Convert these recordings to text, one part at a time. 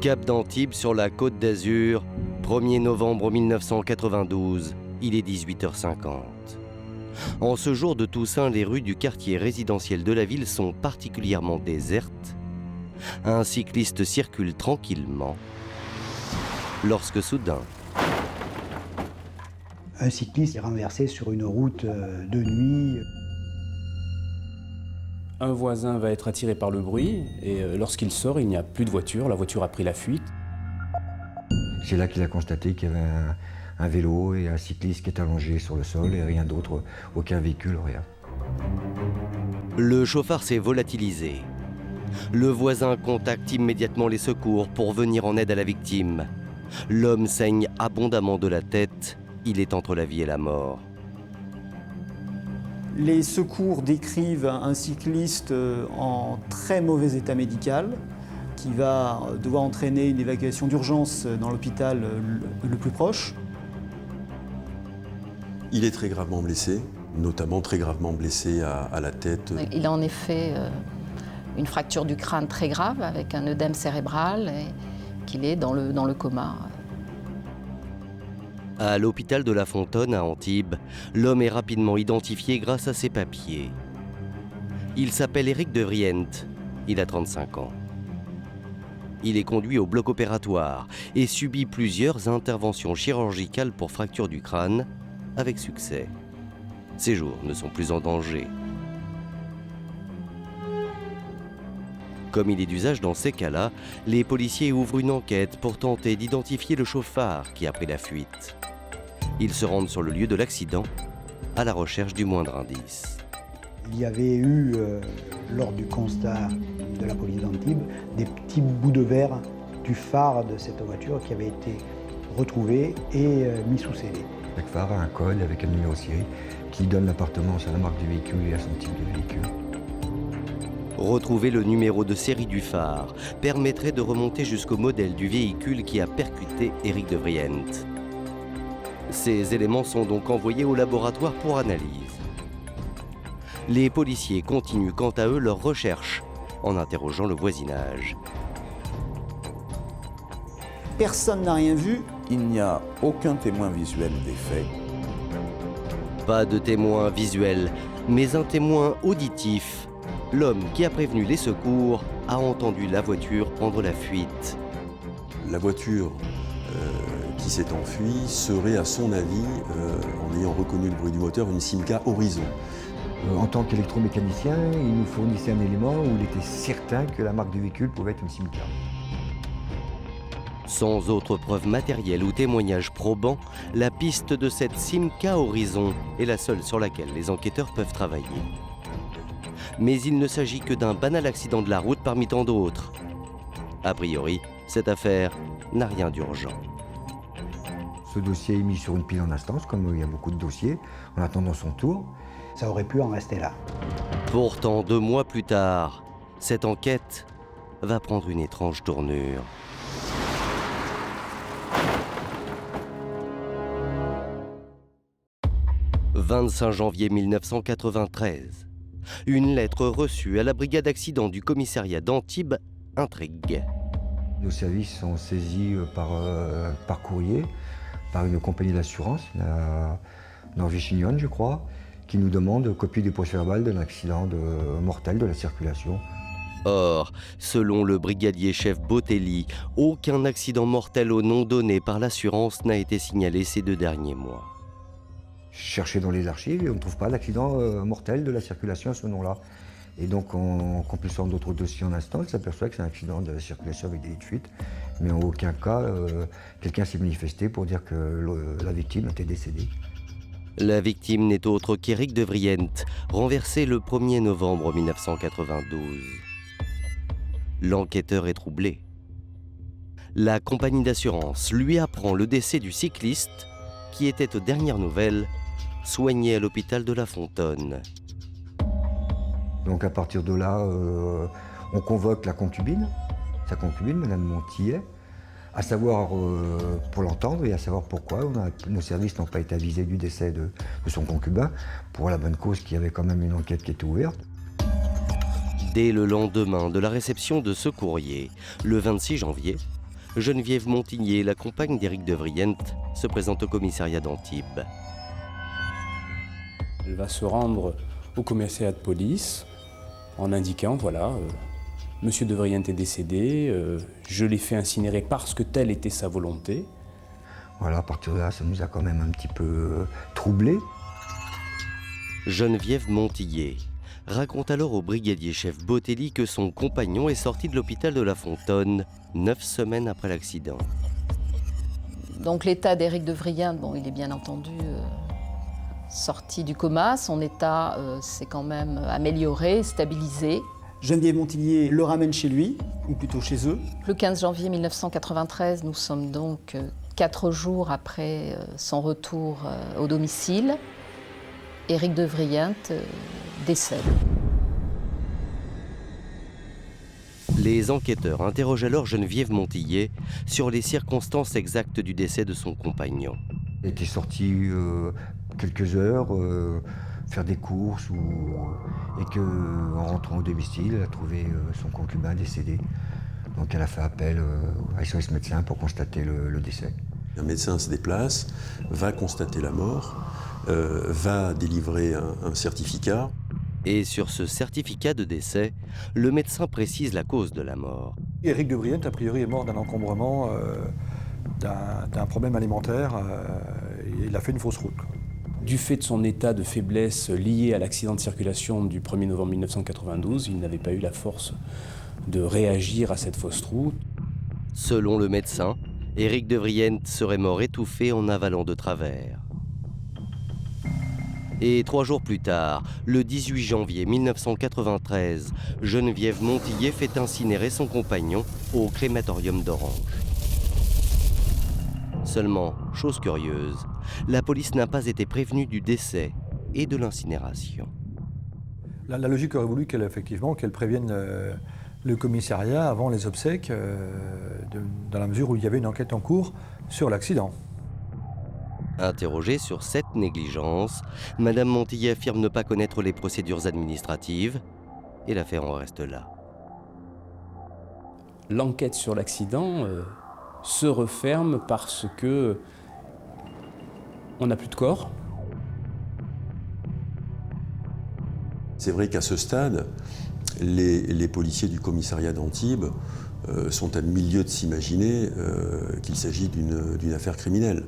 Cap d'Antibes sur la Côte d'Azur, 1er novembre 1992, il est 18h50. En ce jour de Toussaint, les rues du quartier résidentiel de la ville sont particulièrement désertes. Un cycliste circule tranquillement lorsque soudain... Un cycliste est renversé sur une route de nuit. Un voisin va être attiré par le bruit et lorsqu'il sort, il n'y a plus de voiture. La voiture a pris la fuite. C'est là qu'il a constaté qu'il y avait un vélo et un cycliste qui est allongé sur le sol et rien d'autre, aucun véhicule, rien. Le chauffard s'est volatilisé. Le voisin contacte immédiatement les secours pour venir en aide à la victime. L'homme saigne abondamment de la tête. Il est entre la vie et la mort. Les secours décrivent un cycliste en très mauvais état médical qui va devoir entraîner une évacuation d'urgence dans l'hôpital le plus proche. Il est très gravement blessé, notamment très gravement blessé à la tête. Il a en effet une fracture du crâne très grave avec un œdème cérébral et qu'il est dans le coma. À l'hôpital de La Fontaine à Antibes, l'homme est rapidement identifié grâce à ses papiers. Il s'appelle Éric de Vriend, il a 35 ans. Il est conduit au bloc opératoire et subit plusieurs interventions chirurgicales pour fracture du crâne, avec succès. Ses jours ne sont plus en danger. Comme il est d'usage dans ces cas-là, les policiers ouvrent une enquête pour tenter d'identifier le chauffard qui a pris la fuite. Ils se rendent sur le lieu de l'accident, à la recherche du moindre indice. Il y avait eu, lors du constat de la police d'Antibes, des petits bouts de verre du phare de cette voiture qui avaient été retrouvés et mis sous scellé. Chaque phare a un code avec un numéro de série qui donne l'appartenance à la marque du véhicule et à son type de véhicule. Retrouver le numéro de série du phare permettrait de remonter jusqu'au modèle du véhicule qui a percuté Éric de Vriend. Ces éléments sont donc envoyés au laboratoire pour analyse. Les policiers continuent quant à eux leurs recherches en interrogeant le voisinage. Personne n'a rien vu. Il n'y a aucun témoin visuel des faits. Pas de témoin visuel, mais un témoin auditif. L'homme qui a prévenu les secours a entendu la voiture prendre la fuite. La voiture qui s'est enfuie serait, à son avis, en ayant reconnu le bruit du moteur, une Simca Horizon. En tant qu'électromécanicien, il nous fournissait un élément où il était certain que la marque du véhicule pouvait être une Simca. Sans autre preuve matérielle ou témoignage probant, la piste de cette Simca Horizon est la seule sur laquelle les enquêteurs peuvent travailler. Mais il ne s'agit que d'un banal accident de la route parmi tant d'autres. A priori, cette affaire n'a rien d'urgent. Ce dossier est mis sur une pile en instance, comme il y a beaucoup de dossiers, en attendant son tour. Ça aurait pu en rester là. Pourtant, 2 mois plus tard, cette enquête va prendre une étrange tournure. « 25 janvier 1993. Une lettre reçue à la brigade accident du commissariat d'Antibes intrigue. Nos services sont saisis par courrier, par une compagnie d'assurance, la Norvège Union, je crois, qui nous demande copie du procès-verbal d'un accident mortel de la circulation. Or, selon le brigadier-chef Botelli, aucun accident mortel au nom donné par l'assurance n'a été signalé ces 2 derniers mois. Chercher dans les archives et on ne trouve pas d'accident mortel de la circulation à ce nom-là. Et donc, en compulsant d'autres dossiers en instance, on s'aperçoit que c'est un accident de la circulation avec délit de fuite. Mais en aucun cas, quelqu'un s'est manifesté pour dire que la victime était décédée. La victime n'est autre qu'Éric de Vriend, renversé le 1er novembre 1992. L'enquêteur est troublé. La compagnie d'assurance lui apprend le décès du cycliste qui était aux dernières nouvelles soigné à l'hôpital de La Fontaine. Donc à partir de là, on convoque la concubine, sa concubine, Madame Montillet, à savoir pour l'entendre et à savoir pourquoi. Nos services n'ont pas été avisés du décès de son concubin, pour la bonne cause qu'il y avait quand même une enquête qui était ouverte. Dès le lendemain de la réception de ce courrier, le 26 janvier, Geneviève Montigné, la compagne d'Éric de Vriend, se présente au commissariat d'Antibes. Elle va se rendre au commissariat de police en indiquant, voilà, Monsieur de Vriend est décédé, je l'ai fait incinérer parce que telle était sa volonté. Voilà, à partir de là, ça nous a quand même un petit peu troublés. Geneviève Montigné raconte alors au brigadier-chef Botelli que son compagnon est sorti de l'hôpital de La Fontaine 9 semaines après l'accident. Donc l'état d'Éric de Vriend, bon, il est bien entendu sorti du coma. Son état s'est quand même amélioré, stabilisé. Geneviève Montigné le ramène chez lui, ou plutôt chez eux. Le 15 janvier 1993, nous sommes donc 4 jours après son retour au domicile. Éric de Vriend décède. Les enquêteurs interrogent alors Geneviève Montigné sur les circonstances exactes du décès de son compagnon. Il était sorti quelques heures faire des courses et qu'en rentrant au domicile, elle a trouvé son concubin décédé. Donc elle a fait appel à SOS médecin pour constater le décès. Un médecin se déplace, va constater la mort, va délivrer un certificat. Et sur ce certificat de décès, le médecin précise la cause de la mort. Éric de Vriend, a priori, est mort d'un encombrement, d'un problème alimentaire. Il a fait une fausse route. Du fait de son état de faiblesse lié à l'accident de circulation du 1er novembre 1992, il n'avait pas eu la force de réagir à cette fausse route. Selon le médecin, Éric de Vriend serait mort étouffé en avalant de travers. Et 3 jours plus tard, le 18 janvier 1993, Geneviève Montigné fait incinérer son compagnon au crématorium d'Orange. Seulement, chose curieuse, la police n'a pas été prévenue du décès et de l'incinération. La logique aurait voulu qu'elle prévienne le commissariat avant les obsèques, dans la mesure où il y avait une enquête en cours sur l'accident. Interrogée sur cette négligence, Madame Montigné affirme ne pas connaître les procédures administratives et l'affaire en reste là. L'enquête sur l'accident se referme parce que on n'a plus de corps. C'est vrai qu'à ce stade, les policiers du commissariat d'Antibes sont à milieu de s'imaginer qu'il s'agit d'une affaire criminelle.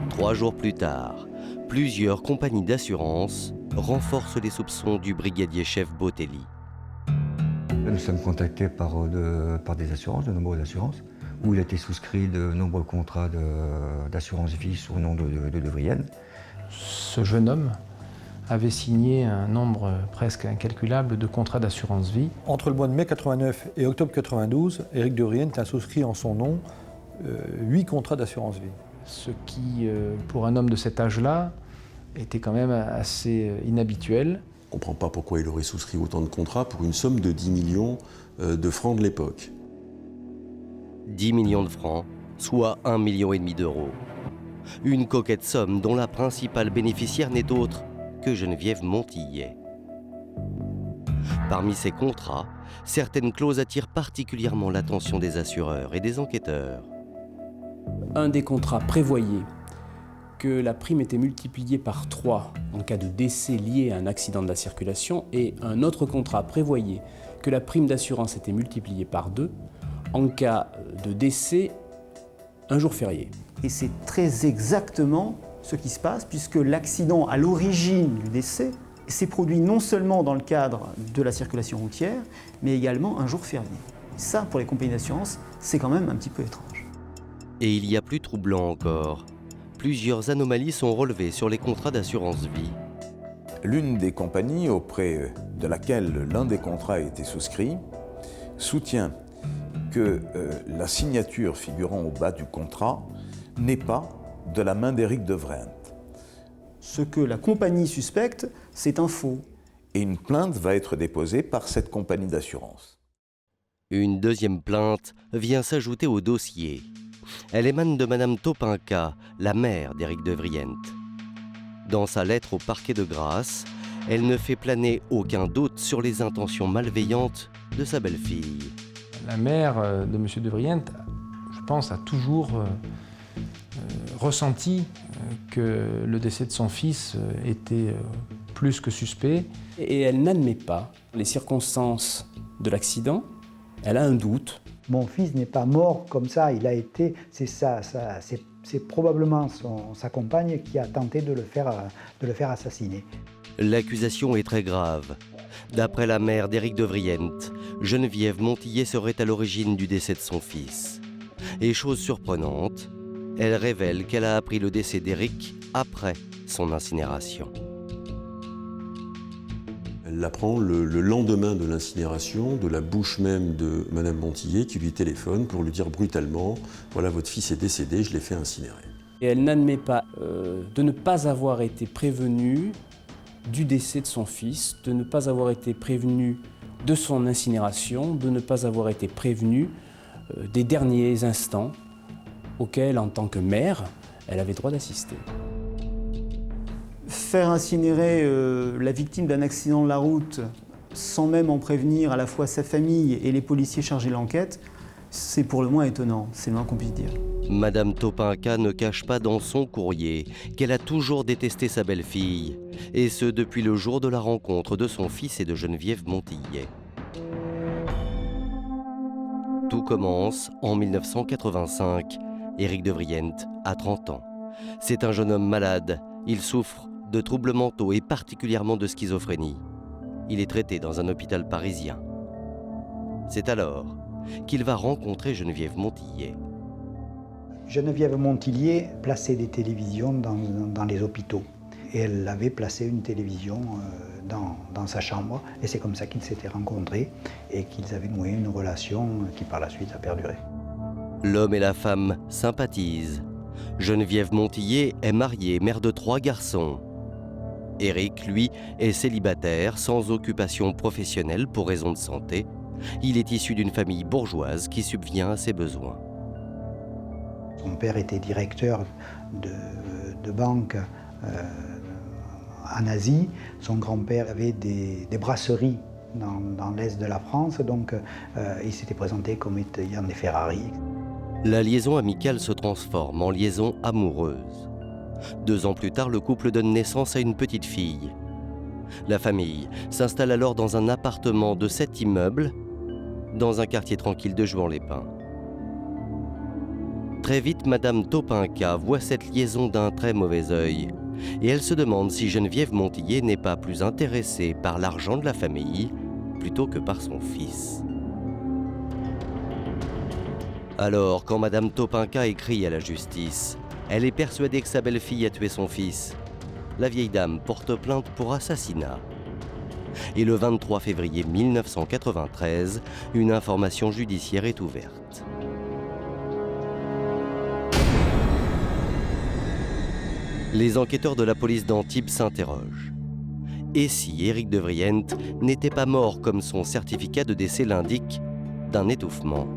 3 jours plus tard, plusieurs compagnies d'assurance renforcent les soupçons du brigadier-chef Botelli. Nous sommes contactés par des assurances, de nombreuses assurances, où il a été souscrit de nombreux contrats d'assurance vie sous le nom de Vriend. Ce jeune homme avait signé un nombre presque incalculable de contrats d'assurance vie. Entre le mois de mai 89 et octobre 92, Éric de Vriend a souscrit en son nom 8 contrats d'assurance vie. Ce qui, pour un homme de cet âge-là, était quand même assez inhabituel. On ne comprend pas pourquoi il aurait souscrit autant de contrats pour une somme de 10 millions de francs de l'époque. 10 millions de francs, soit 1,5 million d'euros. Une coquette somme dont la principale bénéficiaire n'est autre que Geneviève Montigné. Parmi ces contrats, certaines clauses attirent particulièrement l'attention des assureurs et des enquêteurs. Un des contrats prévoyait que la prime était multipliée par 3 en cas de décès lié à un accident de la circulation et un autre contrat prévoyait que la prime d'assurance était multipliée par 2 en cas de décès un jour férié. Et c'est très exactement ce qui se passe, puisque l'accident à l'origine du décès s'est produit non seulement dans le cadre de la circulation routière, mais également un jour férié. Ça, pour les compagnies d'assurance, c'est quand même un petit peu étrange. Et il y a plus troublant encore. Plusieurs anomalies sont relevées sur les contrats d'assurance vie. L'une des compagnies auprès de laquelle l'un des contrats a été souscrit soutient que la signature figurant au bas du contrat n'est pas de la main d'Éric de Vriend. Ce que la compagnie suspecte, c'est un faux. Et une plainte va être déposée par cette compagnie d'assurance. Une deuxième plainte vient s'ajouter au dossier. Elle émane de Madame Topinka, la mère d'Éric de Vriend. Dans sa lettre au parquet de Grasse, elle ne fait planer aucun doute sur les intentions malveillantes de sa belle-fille. La mère de M. de Vriend, je pense, a toujours ressenti que le décès de son fils était plus que suspect. Et elle n'admet pas les circonstances de l'accident, elle a un doute. Mon fils n'est pas mort comme ça, il a été, c'est probablement sa compagne qui a tenté de le faire assassiner. L'accusation est très grave. D'après la mère d'Éric de Vriend, Geneviève Montillet serait à l'origine du décès de son fils. Et chose surprenante, elle révèle qu'elle a appris le décès d'Éric après son incinération. Elle l'apprend le lendemain de l'incinération, de la bouche même de Madame Montillet qui lui téléphone pour lui dire brutalement « Voilà, votre fils est décédé, je l'ai fait incinérer ». Et elle n'admet pas de ne pas avoir été prévenue du décès de son fils, de ne pas avoir été prévenue de son incinération, de ne pas avoir été prévenue des derniers instants auxquels, en tant que mère, elle avait droit d'assister. Faire incinérer la victime d'un accident de la route sans même en prévenir à la fois sa famille et les policiers chargés de l'enquête, c'est pour le moins étonnant, c'est le moins qu'on puisse dire. Madame Topinka ne cache pas dans son courrier qu'elle a toujours détesté sa belle-fille, et ce depuis le jour de la rencontre de son fils et de Geneviève Montillet. Tout commence en 1985. Éric de Vriend a 30 ans. C'est un jeune homme malade. Il souffre de troubles mentaux et particulièrement de schizophrénie. Il est traité dans un hôpital parisien. C'est alors qu'il va rencontrer Geneviève Montillet. Geneviève Montillet plaçait des télévisions dans les hôpitaux. Et elle avait placé une télévision dans sa chambre. Et c'est comme ça qu'ils s'étaient rencontrés et qu'ils avaient noué une relation qui par la suite a perduré. L'homme et la femme sympathisent. Geneviève Montillet est mariée, mère de 3 garçons. Éric, lui, est célibataire, sans occupation professionnelle pour raison de santé. Il est issu d'une famille bourgeoise qui subvient à ses besoins. Son père était directeur de banque en Asie. Son grand-père avait des brasseries dans l'est de la France, donc il s'était présenté comme ayant des Ferrari. La liaison amicale se transforme en liaison amoureuse. 2 ans plus tard, le couple donne naissance à une petite fille. La famille s'installe alors dans un appartement de 7 immeubles, dans un quartier tranquille de Juan-les-Pins. Très vite, Madame Topinka voit cette liaison d'un très mauvais œil, et elle se demande si Geneviève Montillet n'est pas plus intéressée par l'argent de la famille plutôt que par son fils. Alors, quand Madame Topinka écrit à la justice, elle est persuadée que sa belle-fille a tué son fils. La vieille dame porte plainte pour assassinat. Et le 23 février 1993, une information judiciaire est ouverte. Les enquêteurs de la police d'Antibes s'interrogent. Et si Éric de Vriend n'était pas mort comme son certificat de décès l'indique, d'un étouffement?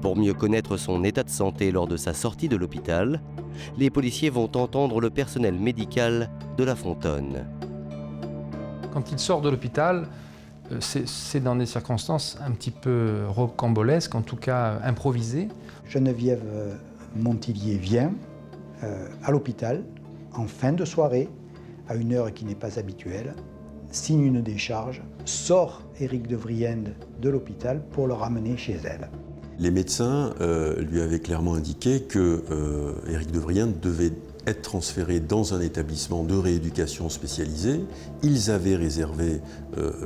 Pour mieux connaître son état de santé lors de sa sortie de l'hôpital, les policiers vont entendre le personnel médical de La Fontaine. Quand il sort de l'hôpital, c'est dans des circonstances un petit peu rocambolesques, en tout cas improvisées. Geneviève Montillet vient à l'hôpital en fin de soirée, à une heure qui n'est pas habituelle, signe une décharge, sort Éric de Vriend de l'hôpital pour le ramener chez elle. Les médecins lui avaient clairement indiqué que Éric de Vriend devait être transféré dans un établissement de rééducation spécialisé. Ils avaient réservé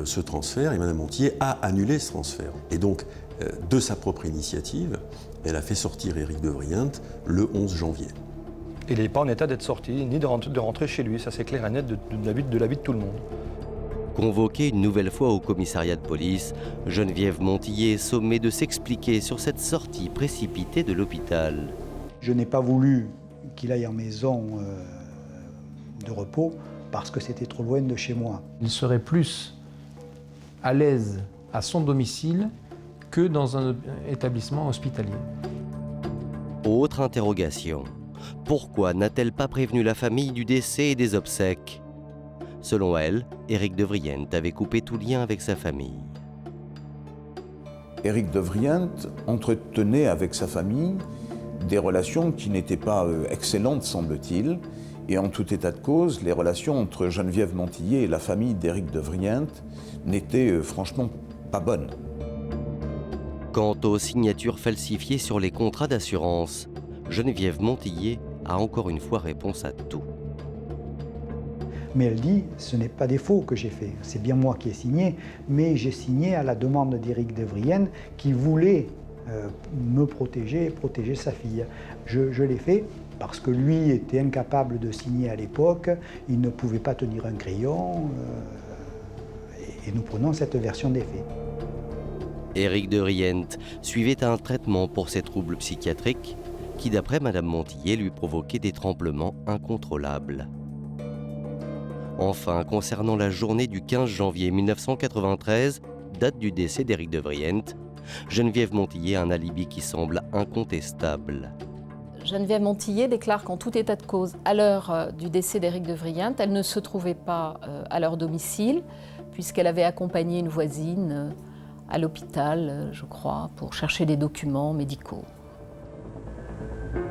ce transfert et Mme Montillet a annulé ce transfert. Et donc, de sa propre initiative, elle a fait sortir Éric de Vriend le 11 janvier. Il n'est pas en état d'être sorti, ni de rentrer chez lui, ça c'est clair et net de la vie de tout le monde. Convoquée une nouvelle fois au commissariat de police, Geneviève Montillet est sommée de s'expliquer sur cette sortie précipitée de l'hôpital. Je n'ai pas voulu qu'il aille en maison de repos parce que c'était trop loin de chez moi. Il serait plus à l'aise à son domicile que dans un établissement hospitalier. Autre interrogation. Pourquoi n'a-t-elle pas prévenu la famille du décès et des obsèques? Selon elle, Éric de Vriend avait coupé tout lien avec sa famille. Éric de Vriend entretenait avec sa famille des relations qui n'étaient pas excellentes, semble-t-il. Et en tout état de cause, les relations entre Geneviève Montillet et la famille d'Éric de Vriend n'étaient franchement pas bonnes. Quant aux signatures falsifiées sur les contrats d'assurance, Geneviève Montillet a encore une fois réponse à tout. Mais elle dit, ce n'est pas des faux que j'ai fait, c'est bien moi qui ai signé, mais j'ai signé à la demande d'Éric de Vriend qui voulait me protéger et protéger sa fille. Je l'ai fait parce que lui était incapable de signer à l'époque, il ne pouvait pas tenir un crayon, et nous prenons cette version des faits. Éric de Vriend suivait un traitement pour ses troubles psychiatriques qui, d'après Madame Montillet, lui provoquaient des tremblements incontrôlables. Enfin, concernant la journée du 15 janvier 1993, date du décès d'Éric de Vriend, Geneviève Montillet a un alibi qui semble incontestable. Geneviève Montillet déclare qu'en tout état de cause, à l'heure du décès d'Éric de Vriend, elle ne se trouvait pas à leur domicile, puisqu'elle avait accompagné une voisine à l'hôpital, je crois, pour chercher des documents médicaux.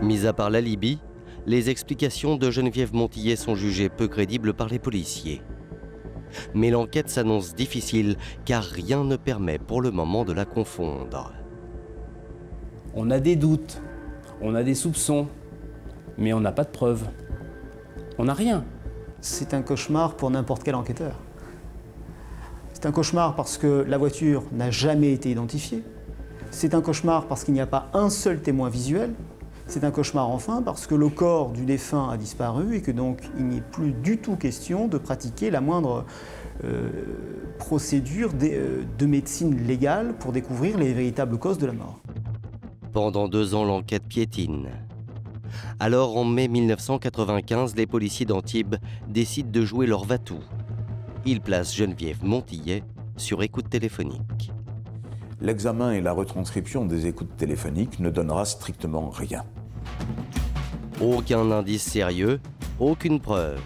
Mis à part l'alibi, les explications de Geneviève Montillet sont jugées peu crédibles par les policiers. Mais l'enquête s'annonce difficile car rien ne permet pour le moment de la confondre. On a des doutes, on a des soupçons, mais on n'a pas de preuves. On n'a rien. C'est un cauchemar pour n'importe quel enquêteur. C'est un cauchemar parce que la voiture n'a jamais été identifiée. C'est un cauchemar parce qu'il n'y a pas un seul témoin visuel. C'est un cauchemar enfin parce que le corps du défunt a disparu et que donc il n'est plus du tout question de pratiquer la moindre procédure de médecine légale pour découvrir les véritables causes de la mort. Pendant 2 ans, l'enquête piétine. Alors, en mai 1995, les policiers d'Antibes décident de jouer leur va-tout. Ils placent Geneviève Montillet sur écoute téléphonique. L'examen et la retranscription des écoutes téléphoniques ne donnera strictement rien. Aucun indice sérieux, aucune preuve.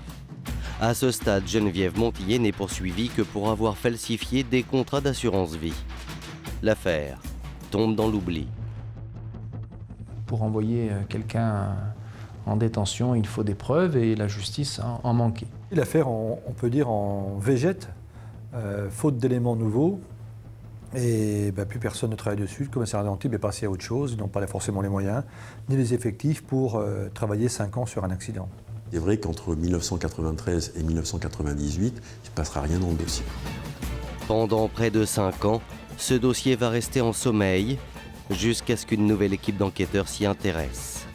À ce stade, Geneviève Montillet n'est poursuivie que pour avoir falsifié des contrats d'assurance vie. L'affaire tombe dans l'oubli. Pour envoyer quelqu'un en détention, il faut des preuves et la justice en manquait. L'affaire, on peut dire, en végète, faute d'éléments nouveaux. Et plus personne ne travaille dessus. Le commissariat d'Antibes est passé à autre chose. Ils n'ont pas forcément les moyens, ni les effectifs pour travailler 5 ans sur un accident. C'est vrai qu'entre 1993 et 1998, il ne se passera rien dans le dossier. Pendant près de 5 ans, ce dossier va rester en sommeil jusqu'à ce qu'une nouvelle équipe d'enquêteurs s'y intéresse.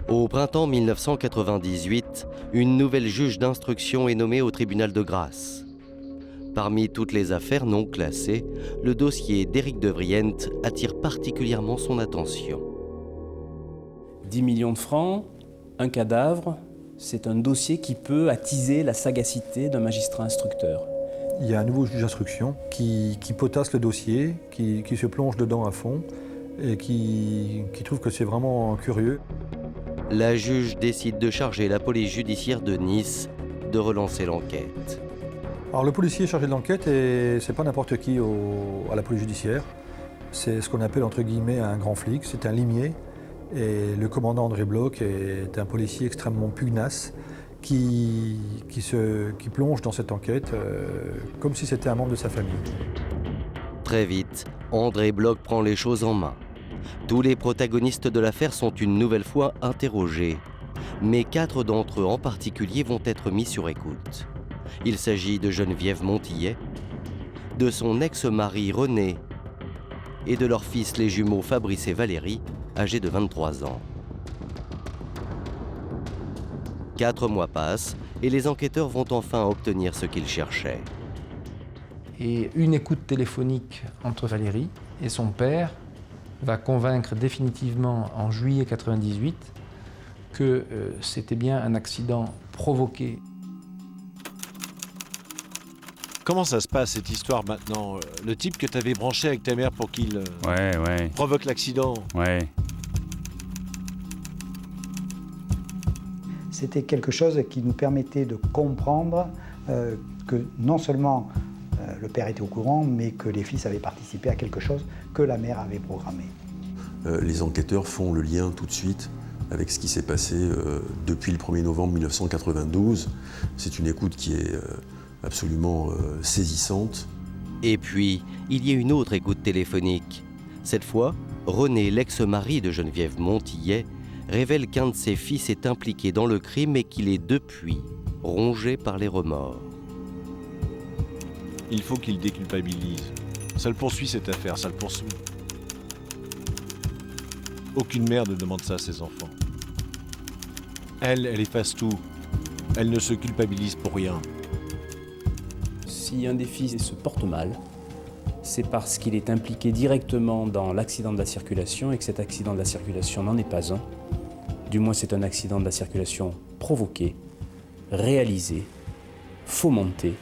Au printemps 1998, une nouvelle juge d'instruction est nommée au tribunal de Grasse. Parmi toutes les affaires non classées, le dossier d'Éric de Vriend attire particulièrement son attention. 10 millions de francs, un cadavre, c'est un dossier qui peut attiser la sagacité d'un magistrat instructeur. Il y a un nouveau juge d'instruction qui potasse le dossier, qui se plonge dedans à fond et qui trouve que c'est vraiment curieux. La juge décide de charger la police judiciaire de Nice de relancer l'enquête. Alors le policier chargé de l'enquête, c'est pas n'importe qui à la police judiciaire. C'est ce qu'on appelle entre guillemets un grand flic, c'est un limier. Et le commandant André Bloch est un policier extrêmement pugnace qui plonge dans cette enquête comme si c'était un membre de sa famille. Très vite, André Bloch prend les choses en main. Tous les protagonistes de l'affaire sont une nouvelle fois interrogés, mais 4 d'entre eux en particulier vont être mis sur écoute. Il s'agit de Geneviève Montillet, de son ex-mari René et de leurs fils les jumeaux Fabrice et Valérie, âgés de 23 ans. 4 mois passent et les enquêteurs vont enfin obtenir ce qu'ils cherchaient. Et une écoute téléphonique entre Valérie et son père va convaincre définitivement en juillet 1998 que c'était bien un accident provoqué. Comment ça se passe cette histoire maintenant? Le type que tu avais branché avec ta mère pour qu'il provoque l'accident. Ouais. C'était quelque chose qui nous permettait de comprendre que non seulement le père était au courant, mais que les fils avaient participé à quelque chose que la mère avait programmé. Les enquêteurs font le lien tout de suite avec ce qui s'est passé depuis le 1er novembre 1992. C'est une écoute qui est absolument saisissante. Et puis, il y a une autre écoute téléphonique. Cette fois, René, l'ex-mari de Geneviève Montillet, révèle qu'un de ses fils est impliqué dans le crime et qu'il est depuis rongé par les remords. Il faut qu'il déculpabilise. Ça le poursuit cette affaire, ça le poursuit. Aucune mère ne demande ça à ses enfants. Elle efface tout. Elle ne se culpabilise pour rien. Si un des fils se porte mal, c'est parce qu'il est impliqué directement dans l'accident de la circulation et que cet accident de la circulation n'en est pas un. Du moins, c'est un accident de la circulation provoqué, réalisé, fomenté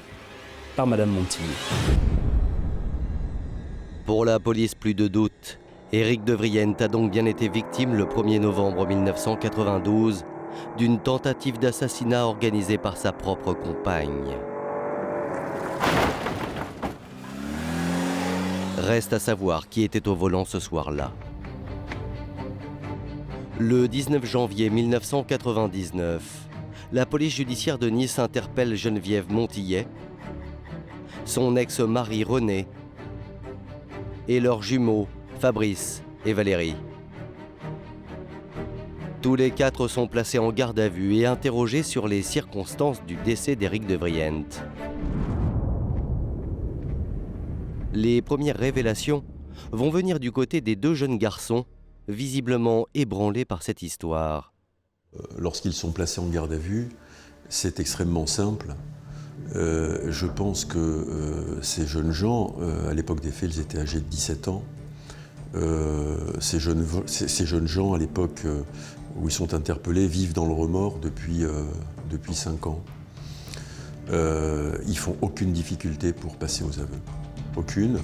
par Madame Montillet. Pour la police, plus de doute. Éric de Vriend a donc bien été victime le 1er novembre 1992 d'une tentative d'assassinat organisée par sa propre compagne. Reste à savoir qui était au volant ce soir-là. Le 19 janvier 1999, la police judiciaire de Nice interpelle Geneviève Montillet, son ex-mari René et leurs jumeaux Fabrice et Valérie. Tous les 4 sont placés en garde à vue et interrogés sur les circonstances du décès d'Éric de Vriend. Les premières révélations vont venir du côté des 2 jeunes garçons, visiblement ébranlés par cette histoire. Lorsqu'ils sont placés en garde à vue, c'est extrêmement simple. Je pense que ces jeunes gens, à l'époque des faits, ils étaient âgés de 17 ans. Ces jeunes gens, à l'époque où ils sont interpellés, vivent dans le remords depuis 5 ans. Ils font aucune difficulté pour passer aux aveux. Aucune.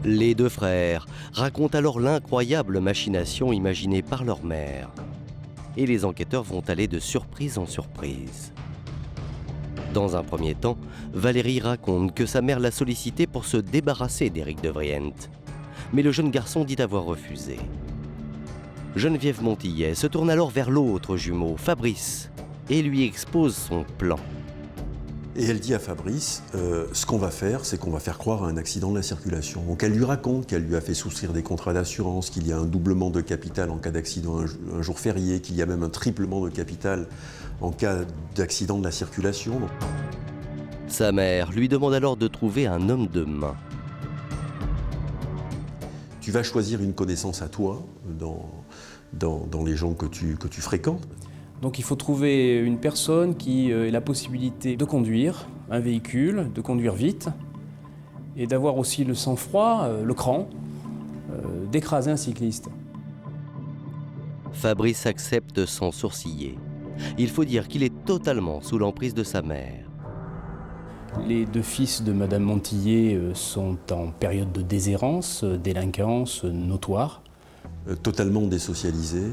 Les 2 frères racontent alors l'incroyable machination imaginée par leur mère. Et les enquêteurs vont aller de surprise en surprise. Dans un premier temps, Valérie raconte que sa mère l'a sollicité pour se débarrasser d'Éric de Vriend. Mais le jeune garçon dit avoir refusé. Geneviève Montillet se tourne alors vers l'autre jumeau, Fabrice, et lui expose son plan. Et elle dit à Fabrice, ce qu'on va faire, c'est qu'on va faire croire à un accident de la circulation. Donc elle lui raconte qu'elle lui a fait souscrire des contrats d'assurance, qu'il y a un doublement de capital en cas d'accident un jour férié, qu'il y a même un triplement de capital en cas d'accident de la circulation. Sa mère lui demande alors de trouver un homme de main. Tu vas choisir une connaissance à toi dans les gens que tu fréquentes. Donc il faut trouver une personne qui ait la possibilité de conduire un véhicule, de conduire vite, et d'avoir aussi le sang-froid, le cran, d'écraser un cycliste. Fabrice accepte sans sourciller. Il faut dire qu'il est totalement sous l'emprise de sa mère. Les 2 fils de Madame Montillet sont en période de déshérence, délinquance notoire. Totalement désocialisés,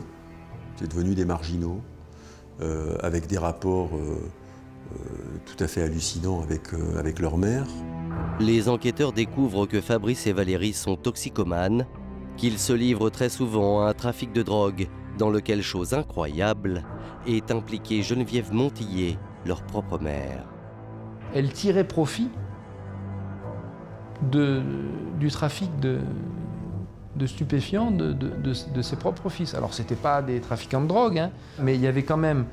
c'est devenu des marginaux. Avec des rapports tout à fait hallucinants avec leur mère. Les enquêteurs découvrent que Fabrice et Valérie sont toxicomanes, qu'ils se livrent très souvent à un trafic de drogue dans lequel, chose incroyable, est impliquée Geneviève Montillet, leur propre mère. Elle tirait profit du trafic de stupéfiants de ses propres fils. Alors, ce n'était pas des trafiquants de drogue, hein, mais il y avait quand même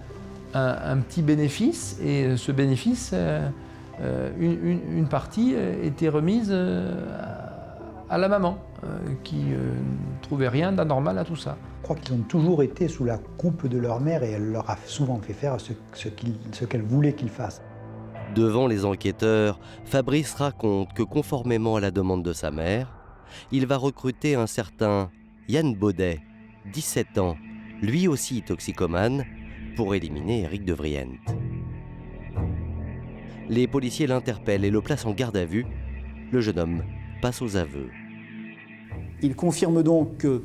un petit bénéfice, et ce bénéfice, une partie était remise à la maman, qui ne trouvait rien d'anormal à tout ça. Je crois qu'ils ont toujours été sous la coupe de leur mère et elle leur a souvent fait faire ce qu'elle voulait qu'ils fassent. Devant les enquêteurs, Fabrice raconte que conformément à la demande de sa mère, il va recruter un certain Yann Baudet, 17 ans, lui aussi toxicomane, pour éliminer Éric de Vriend. Les policiers l'interpellent et le placent en garde à vue. Le jeune homme passe aux aveux. Il confirme donc que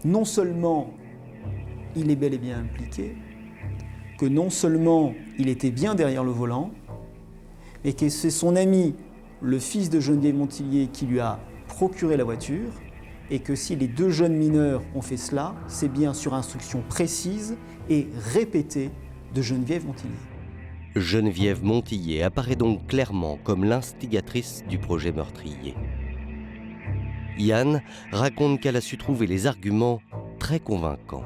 non seulement il est bel et bien impliqué, que non seulement il était bien derrière le volant, et que c'est son ami, le fils de Geneviève Montillier, qui lui a procuré la voiture, et que si les deux jeunes mineurs ont fait cela, c'est bien sur instruction précise et répétée de Geneviève Montillier. Geneviève Montillier apparaît donc clairement comme l'instigatrice du projet meurtrier. Yann raconte qu'elle a su trouver les arguments très convaincants.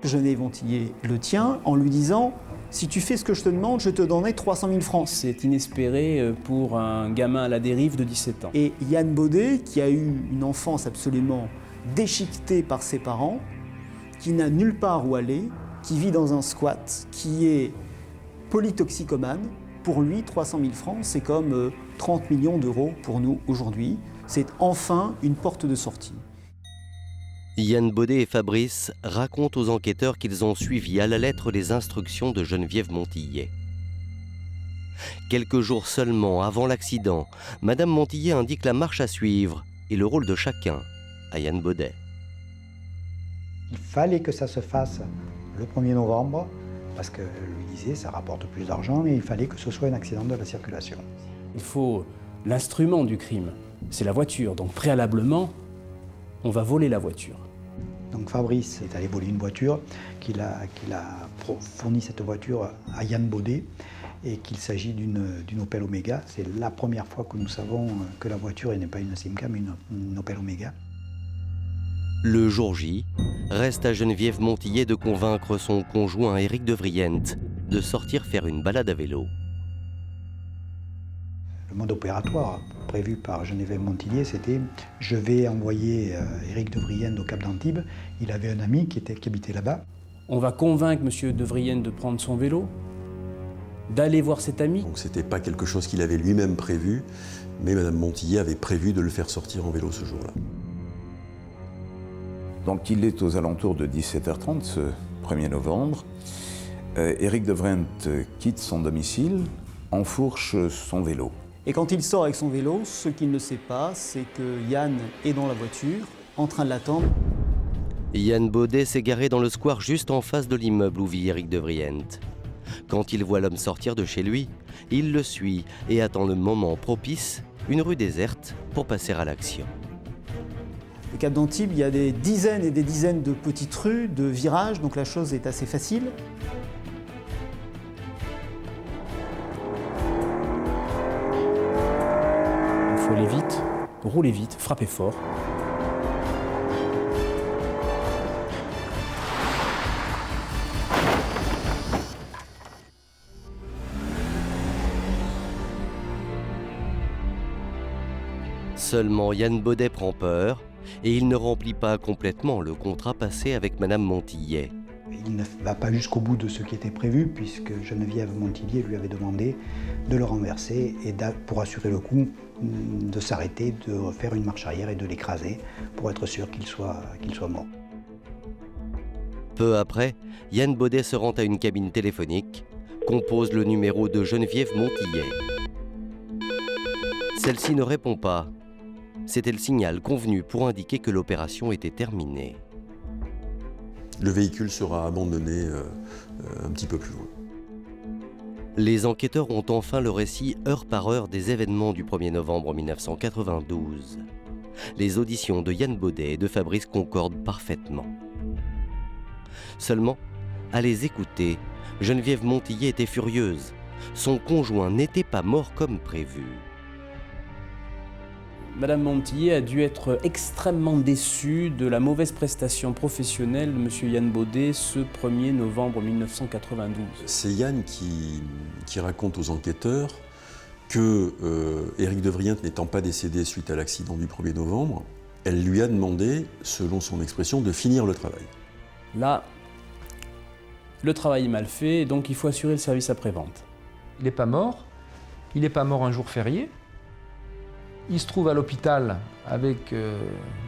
Geneviève Montillier le tient en lui disant « Si tu fais ce que je te demande, je te donnerai 300 000 francs ». C'est inespéré pour un gamin à la dérive de 17 ans. Et Yann Baudet, qui a eu une enfance absolument déchiquetée par ses parents, qui n'a nulle part où aller, qui vit dans un squat, qui est polytoxicomane, pour lui, 300 000 francs, c'est comme 30 millions d'euros pour nous aujourd'hui. C'est enfin une porte de sortie. Yann Baudet et Fabrice racontent aux enquêteurs qu'ils ont suivi à la lettre les instructions de Geneviève Montillier. Quelques jours seulement avant l'accident, Madame Montillier indique la marche à suivre et le rôle de chacun à Yann Baudet. Il fallait que ça se fasse le 1er novembre, parce que lui disait ça rapporte plus d'argent et il fallait que ce soit un accident de la circulation. Il faut l'instrument du crime, c'est la voiture. Donc préalablement, on va voler la voiture. Donc Fabrice est allé voler une voiture, qu'il a fourni cette voiture à Yann Baudet et qu'il s'agit d'une Opel Omega. C'est la première fois que nous savons que la voiture n'est pas une Simca mais une Opel Omega. Le jour J, reste à Geneviève Montillier de convaincre son conjoint Éric de Vriente de sortir faire une balade à vélo. Le mode opératoire prévu par Geneviève Montillier, c'était « je vais envoyer Éric de Vriente au Cap d'Antibes ». Il avait un ami qui habitait là-bas. On va convaincre M. de Vriente de prendre son vélo, d'aller voir cet ami. Donc c'était pas quelque chose qu'il avait lui-même prévu, mais Mme Montillier avait prévu de le faire sortir en vélo ce jour-là. Donc il est aux alentours de 17h30, ce 1er novembre. Éric de Vriente quitte son domicile, enfourche son vélo. Et quand il sort avec son vélo, ce qu'il ne sait pas, c'est que Yann est dans la voiture, en train de l'attendre. Yann Baudet s'est garé dans le square juste en face de l'immeuble où vit Éric de Vriente. Quand il voit l'homme sortir de chez lui, il le suit et attend le moment propice, une rue déserte, pour passer à l'action. Au Cap d'Antibes, il y a des dizaines et des dizaines de petites rues, de virages, donc la chose est assez facile. Il faut aller vite, rouler vite, frapper fort. Seulement Yann Baudet prend peur et il ne remplit pas complètement le contrat passé avec Madame Montillier. Il ne va pas jusqu'au bout de ce qui était prévu puisque Geneviève Montillier lui avait demandé de le renverser et pour assurer le coup de s'arrêter, de faire une marche arrière et de l'écraser pour être sûr qu'il soit mort. Peu après, Yann Baudet se rend à une cabine téléphonique, compose le numéro de Geneviève Montillier. Celle-ci ne répond pas. C'était le signal convenu pour indiquer que l'opération était terminée. Le véhicule sera abandonné un petit peu plus loin. Les enquêteurs ont enfin le récit heure par heure des événements du 1er novembre 1992. Les auditions de Yann Baudet et de Fabrice concordent parfaitement. Seulement, à les écouter, Geneviève Montillier était furieuse. Son conjoint n'était pas mort comme prévu. Madame Montillier a dû être extrêmement déçue de la mauvaise prestation professionnelle de M. Yann Baudet ce 1er novembre 1992. C'est Yann qui raconte aux enquêteurs que Éric de Vriente n'étant pas décédé suite à l'accident du 1er novembre, elle lui a demandé, selon son expression, de finir le travail. Là, le travail est mal fait, donc il faut assurer le service après-vente. Il n'est pas mort. Il n'est pas mort un jour férié. Il se trouve à l'hôpital avec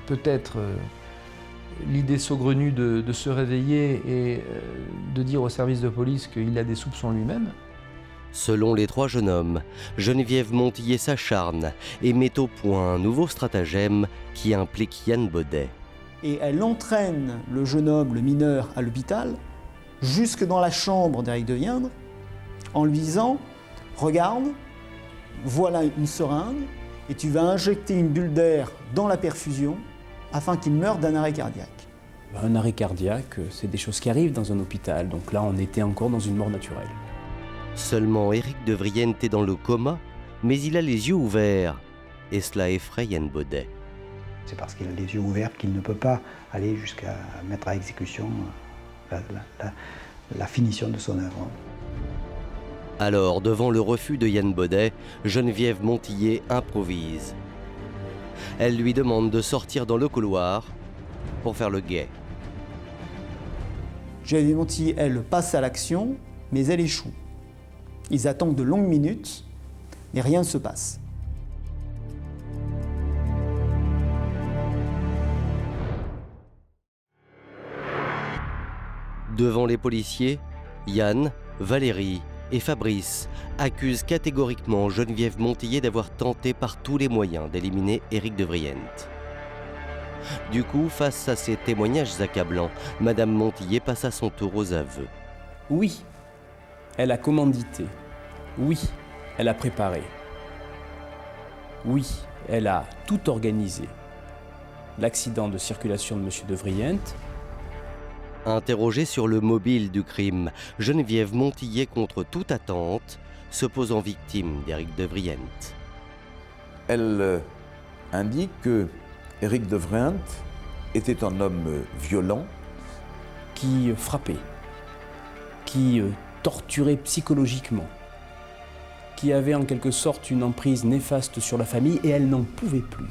peut-être l'idée saugrenue de se réveiller et de dire au service de police qu'il a des soupçons lui-même. Selon les trois jeunes hommes, Geneviève Montillier s'acharne et met au point un nouveau stratagème qui implique Yann Baudet. Et elle entraîne le jeune homme, le mineur, à l'hôpital, jusque dans la chambre d'Éric de Vriente, en lui disant « Regarde, voilà une seringue et tu vas injecter une bulle d'air dans la perfusion afin qu'il meure d'un arrêt cardiaque. Un arrêt cardiaque, c'est des choses qui arrivent dans un hôpital, donc là on était encore dans une mort naturelle. Seulement Éric de Vriend est dans le coma, mais il a les yeux ouverts, et cela effraie Yann Baudet. C'est parce qu'il a les yeux ouverts qu'il ne peut pas aller jusqu'à mettre à exécution la finition de son œuvre. Alors, devant le refus de Yann Baudet, Geneviève Montillet improvise. Elle lui demande de sortir dans le couloir pour faire le guet. Geneviève Montillet, elle, passe à l'action, mais elle échoue. Ils attendent de longues minutes, mais rien ne se passe. Devant les policiers, Yann, Valérie et Fabrice accusent catégoriquement Geneviève Montillet d'avoir tenté par tous les moyens d'éliminer Éric de Vriend. Du coup, face à ces témoignages accablants, Madame Montillet passe à son tour aux aveux. Oui, elle a commandité. Oui, elle a préparé. Oui, elle a tout organisé. L'accident de circulation de M. de Vriend. Interrogée sur le mobile du crime, Geneviève Montillet, contre toute attente, se pose en victime d'Éric de Vriend. Elle indique que Éric de Vriend était un homme violent. Qui frappait, qui torturait psychologiquement, qui avait en quelque sorte une emprise néfaste sur la famille et elle n'en pouvait plus.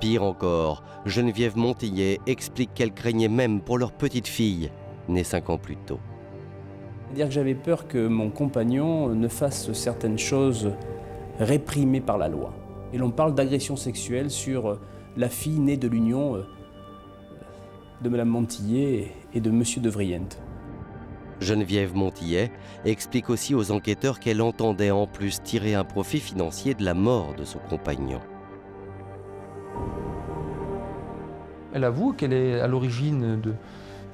Pire encore, Geneviève Montillet explique qu'elle craignait même pour leur petite fille, née 5 ans plus tôt. C'est-à-dire que j'avais peur que mon compagnon ne fasse certaines choses réprimées par la loi. Et l'on parle d'agression sexuelle sur la fille née de l'union de Mme Montillet et de M. de Vriend. Geneviève Montillet explique aussi aux enquêteurs qu'elle entendait en plus tirer un profit financier de la mort de son compagnon. Elle avoue qu'elle est à l'origine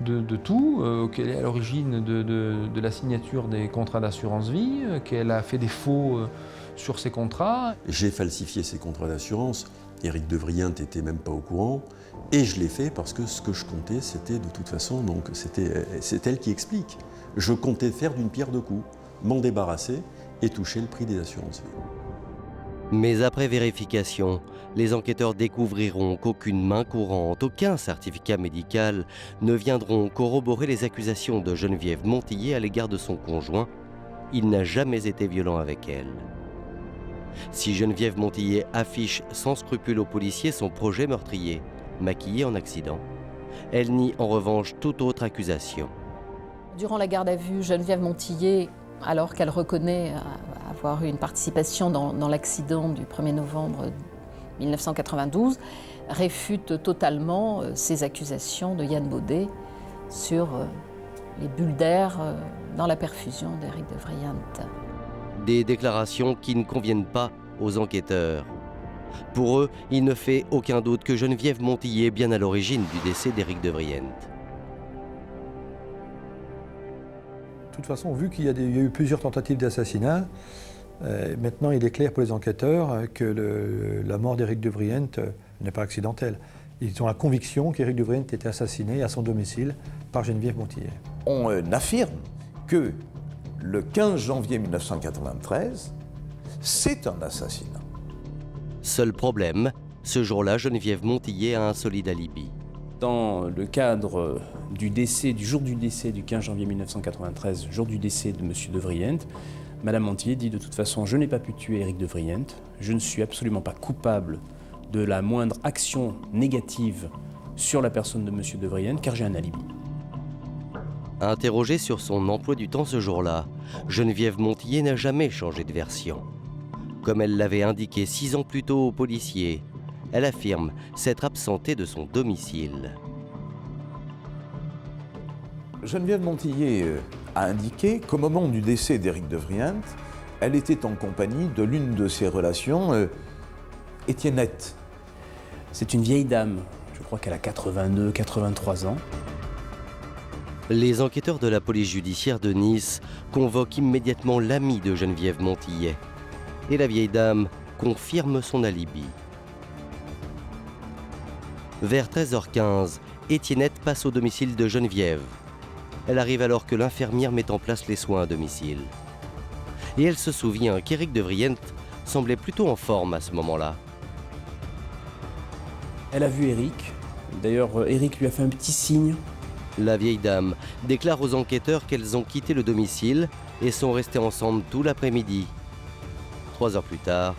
de tout, qu'elle est à l'origine de la signature des contrats d'assurance vie, qu'elle a fait des faux sur ces contrats. J'ai falsifié ces contrats d'assurance. Éric de Vriend n'était même pas au courant. Et je l'ai fait parce que ce que je comptais, c'était de toute façon, donc c'est elle qui explique. Je comptais faire d'une pierre deux coups, m'en débarrasser et toucher le prix des assurances vie. Mais après vérification, les enquêteurs découvriront qu'aucune main courante, aucun certificat médical ne viendront corroborer les accusations de Geneviève Montillet à l'égard de son conjoint. Il n'a jamais été violent avec elle. Si Geneviève Montillet affiche sans scrupule aux policiers son projet meurtrier, maquillé en accident, elle nie en revanche toute autre accusation. Durant la garde à vue, Geneviève Montillet, alors qu'elle reconnaît avoir eu une participation dans l'accident du 1er novembre 1992, réfute totalement ces accusations de Yann Baudet sur les bulles d'air dans la perfusion d'Éric de Vriend. Des déclarations qui ne conviennent pas aux enquêteurs. Pour eux, il ne fait aucun doute que Geneviève Montillet est bien à l'origine du décès d'Éric de Vriend. De toute façon, vu qu'il y a eu plusieurs tentatives d'assassinat, maintenant il est clair pour les enquêteurs que la mort d'Éric de Vriend n'est pas accidentelle. Ils ont la conviction qu'Éric de Vriend était assassiné à son domicile par Geneviève Montillet. On affirme que le 15 janvier 1993, c'est un assassinat. Seul problème, ce jour-là, Geneviève Montillet a un solide alibi. Dans le cadre du jour du décès du 15 janvier 1993, jour du décès de M. de Vriend, Mme Montillet dit de toute façon « Je n'ai pas pu tuer Éric de Vriend, je ne suis absolument pas coupable de la moindre action négative sur la personne de M. de Vriend car j'ai un alibi ». Interrogée sur son emploi du temps ce jour-là, Geneviève Montillet n'a jamais changé de version. Comme elle l'avait indiqué 6 ans plus tôt aux policiers, elle affirme s'être absentée de son domicile. Geneviève Montillet a indiqué qu'au moment du décès d'Éric de Vriend, elle était en compagnie de l'une de ses relations, Étiennette. C'est une vieille dame, je crois qu'elle a 82, 83 ans. Les enquêteurs de la police judiciaire de Nice convoquent immédiatement l'ami de Geneviève Montillet, et la vieille dame confirme son alibi. Vers 13h15, Étiennette passe au domicile de Geneviève. Elle arrive alors que l'infirmière met en place les soins à domicile. Et elle se souvient qu'Éric de Vriend semblait plutôt en forme à ce moment-là. Elle a vu Éric. D'ailleurs, Éric lui a fait un petit signe. La vieille dame déclare aux enquêteurs qu'elles ont quitté le domicile et sont restées ensemble tout l'après-midi. 3 heures plus tard,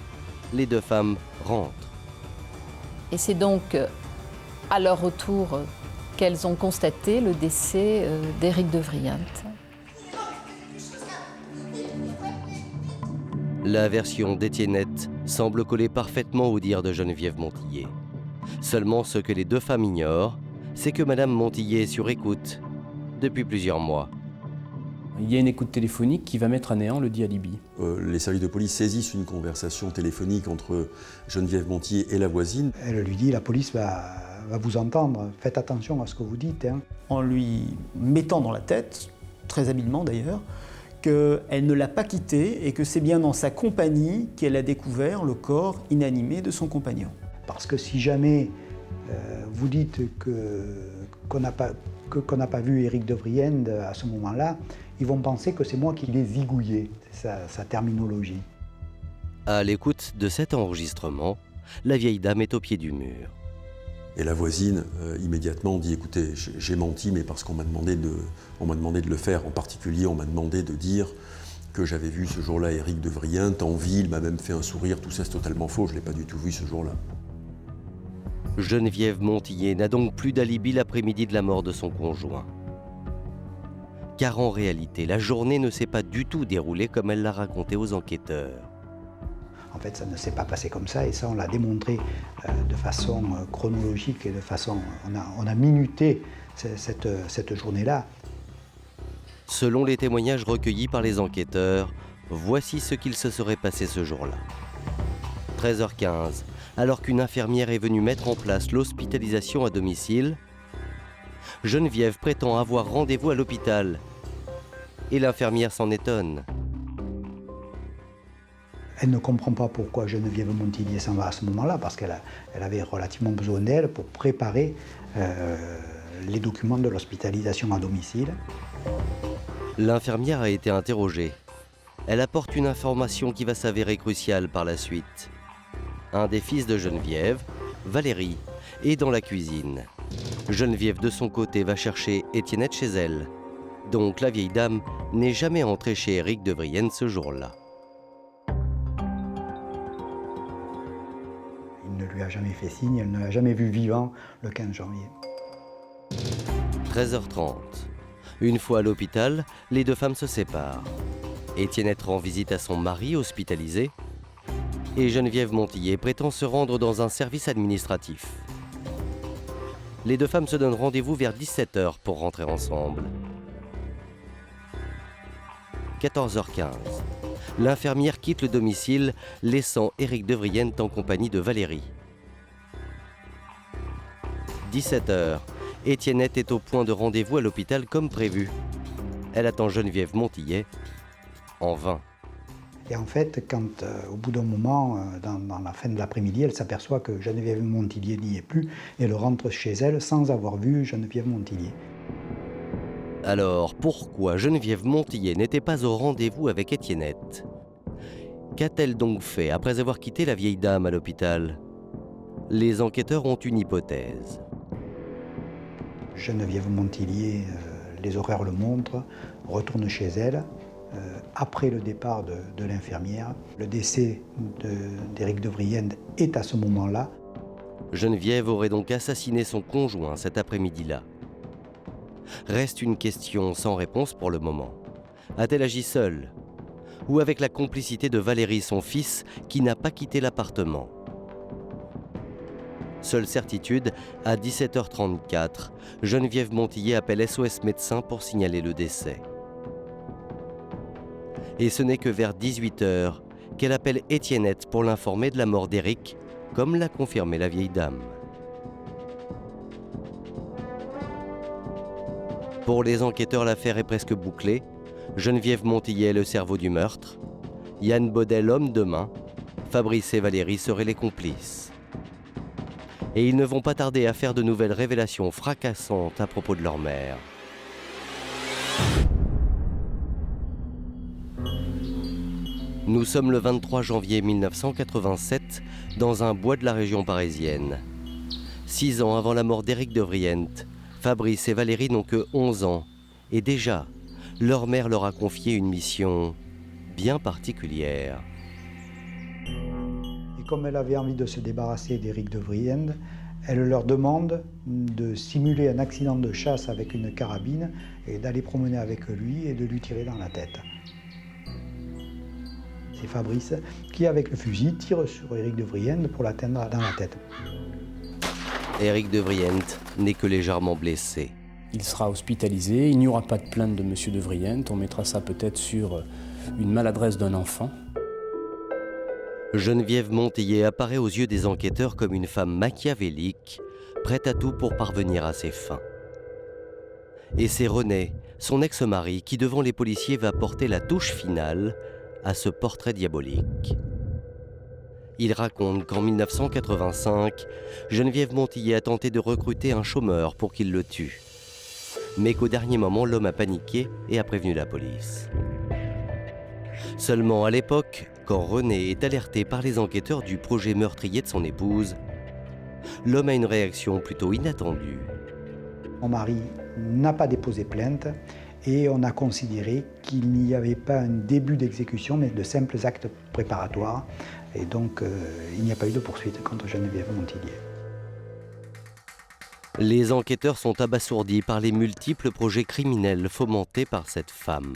les deux femmes rentrent. Et c'est donc à leur retour qu'elles ont constaté le décès d'Éric de Vriend. La version d'Étiennette semble coller parfaitement au dire de Geneviève Montillet. Seulement ce que les deux femmes ignorent, c'est que Madame Montillet est sur écoute depuis plusieurs mois. Il y a une écoute téléphonique qui va mettre à néant le dit alibi. Les services de police saisissent une conversation téléphonique entre Geneviève Montillet et la voisine. Elle lui dit « la police va vous entendre, faites attention à ce que vous dites. » En lui mettant dans la tête, très habilement d'ailleurs, qu'elle ne l'a pas quitté et que c'est bien dans sa compagnie qu'elle a découvert le corps inanimé de son compagnon. Parce que si jamais vous dites qu'on n'a pas vu Éric de Vriend à ce moment-là, ils vont penser que c'est moi qui l'ai zigouillé, c'est sa terminologie. À l'écoute de cet enregistrement, la vieille dame est au pied du mur. Et la voisine immédiatement dit « Écoutez, j'ai menti, mais parce qu'on m'a demandé de le faire. En particulier, on m'a demandé de dire que j'avais vu ce jour-là Éric de Vriend en ville, il m'a même fait un sourire, tout ça c'est totalement faux, je ne l'ai pas du tout vu ce jour-là. » Geneviève Montillet n'a donc plus d'alibi l'après-midi de la mort de son conjoint. Car en réalité, la journée ne s'est pas du tout déroulée comme elle l'a raconté aux enquêteurs. En fait, ça ne s'est pas passé comme ça, et ça, on l'a démontré de façon chronologique et de façon... On a minuté cette journée-là. Selon les témoignages recueillis par les enquêteurs, voici ce qu'il se serait passé ce jour-là. 13h15, alors qu'une infirmière est venue mettre en place l'hospitalisation à domicile, Geneviève prétend avoir rendez-vous à l'hôpital. Et l'infirmière s'en étonne. Elle ne comprend pas pourquoi Geneviève Montillet s'en va à ce moment-là, parce qu'elle avait relativement besoin d'elle pour préparer les documents de l'hospitalisation à domicile. L'infirmière a été interrogée. Elle apporte une information qui va s'avérer cruciale par la suite. Un des fils de Geneviève, Valérie, est dans la cuisine. Geneviève, de son côté, va chercher Étiennette chez elle. Donc la vieille dame n'est jamais entrée chez Éric de Vriend ce jour-là. Il ne lui a jamais fait signe, elle ne l'a jamais vu vivant le 15 janvier. 13h30. Une fois à l'hôpital, les deux femmes se séparent. Étiennette rend visite à son mari hospitalisé et Geneviève Montillet prétend se rendre dans un service administratif. Les deux femmes se donnent rendez-vous vers 17h pour rentrer ensemble. 14h15. L'infirmière quitte le domicile, laissant Éric de Vriend en compagnie de Valérie. 17h. Étiennette est au point de rendez-vous à l'hôpital comme prévu. Elle attend Geneviève Montillet en vain. Et en fait, quand au bout d'un moment, dans la fin de l'après-midi, elle s'aperçoit que Geneviève Montillet n'y est plus, et elle rentre chez elle sans avoir vu Geneviève Montillet. Alors, pourquoi Geneviève Montillet n'était pas au rendez-vous avec Étiennette? Qu'a-t-elle donc fait après avoir quitté la vieille dame à l'hôpital? Les enquêteurs ont une hypothèse. Geneviève Montillet, les horaires le montrent, retourne chez elle après le départ de l'infirmière. Le décès d'Éric de Vriend est à ce moment-là. Geneviève aurait donc assassiné son conjoint cet après-midi-là. Reste une question sans réponse pour le moment. A-t-elle agi seule? Ou avec la complicité de Valérie, son fils, qui n'a pas quitté l'appartement? Seule certitude, à 17h34, Geneviève Montillet appelle SOS Médecins pour signaler le décès. Et ce n'est que vers 18h qu'elle appelle Étiennette pour l'informer de la mort d'Éric, comme l'a confirmé la vieille dame. Pour les enquêteurs, l'affaire est presque bouclée. Geneviève Montillet est le cerveau du meurtre. Yann Baudet, l'homme de main, Fabrice et Valérie seraient les complices. Et ils ne vont pas tarder à faire de nouvelles révélations fracassantes à propos de leur mère. Nous sommes le 23 janvier 1987 dans un bois de la région parisienne. 6 ans avant la mort d'Éric de Vriend, Fabrice et Valérie n'ont que 11 ans. Et déjà, leur mère leur a confié une mission bien particulière. Et comme elle avait envie de se débarrasser d'Éric de Vriend, elle leur demande de simuler un accident de chasse avec une carabine et d'aller promener avec lui et de lui tirer dans la tête. C'est Fabrice qui, avec le fusil, tire sur Éric de Vriend pour l'atteindre dans la tête. Éric de Vriend n'est que légèrement blessé. Il sera hospitalisé, il n'y aura pas de plainte de M. de Vriend, on mettra ça peut-être sur une maladresse d'un enfant. Geneviève Montillet apparaît aux yeux des enquêteurs comme une femme machiavélique, prête à tout pour parvenir à ses fins. Et c'est René, son ex-mari, qui devant les policiers va porter la touche finale à ce portrait diabolique. Il raconte qu'en 1985, Geneviève Montillet a tenté de recruter un chômeur pour qu'il le tue. Mais qu'au dernier moment, l'homme a paniqué et a prévenu la police. Seulement à l'époque, quand René est alerté par les enquêteurs du projet meurtrier de son épouse, l'homme a une réaction plutôt inattendue. Mon mari n'a pas déposé plainte et on a considéré qu'il n'y avait pas un début d'exécution, mais de simples actes préparatoires. Et donc, il n'y a pas eu de poursuite contre Geneviève Montillet. Les enquêteurs sont abasourdis par les multiples projets criminels fomentés par cette femme.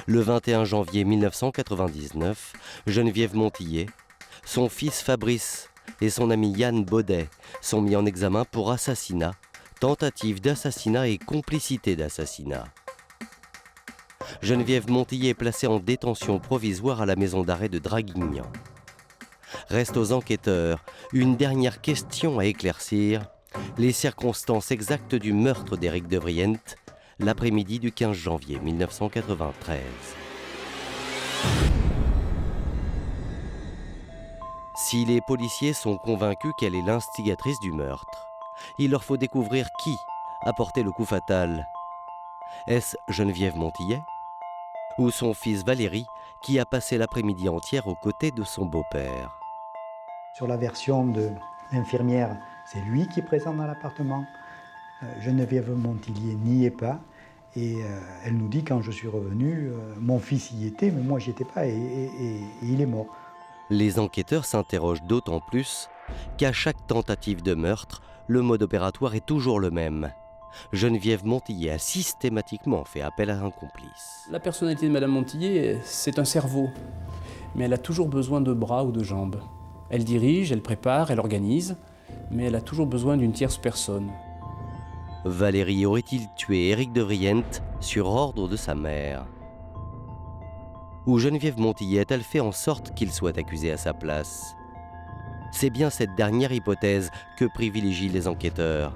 Le 21 janvier 1999, Geneviève Montillet, son fils Fabrice et son ami Yann Baudet sont mis en examen pour assassinat, tentative d'assassinat et complicité d'assassinat. Geneviève Montillet est placée en détention provisoire à la maison d'arrêt de Draguignan. Reste aux enquêteurs une dernière question à éclaircir, les circonstances exactes du meurtre d'Éric de Vriend, l'après-midi du 15 janvier 1993. Si les policiers sont convaincus qu'elle est l'instigatrice du meurtre, il leur faut découvrir qui a porté le coup fatal. Est-ce Geneviève Montillet ou son fils Valérie qui a passé l'après-midi entière aux côtés de son beau-père? Sur la version de l'infirmière, c'est lui qui est présent dans l'appartement. Geneviève Montillet n'y est pas. Et elle nous dit, quand je suis revenu, mon fils y était, mais moi j'y étais pas et il est mort. Les enquêteurs s'interrogent d'autant plus qu'à chaque tentative de meurtre, le mode opératoire est toujours le même. Geneviève Montillet a systématiquement fait appel à un complice. La personnalité de Madame Montillet, c'est un cerveau, mais elle a toujours besoin de bras ou de jambes. Elle dirige, elle prépare, elle organise, mais elle a toujours besoin d'une tierce personne. Valérie aurait-il tué Éric de Vriend sur ordre de sa mère? Ou Geneviève Montillet a-t-elle fait en sorte qu'il soit accusé à sa place? C'est bien cette dernière hypothèse que privilégient les enquêteurs.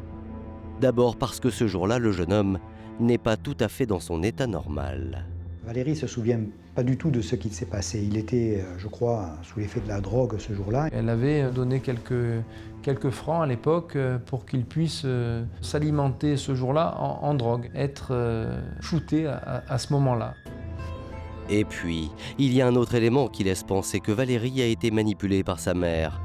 D'abord parce que ce jour-là, le jeune homme n'est pas tout à fait dans son état normal. Valérie ne se souvient pas du tout de ce qui s'est passé. Il était, je crois, sous l'effet de la drogue ce jour-là. Elle avait donné quelques francs à l'époque pour qu'il puisse s'alimenter ce jour-là en drogue, être shooté à ce moment-là. Et puis, il y a un autre élément qui laisse penser que Valérie a été manipulée par sa mère.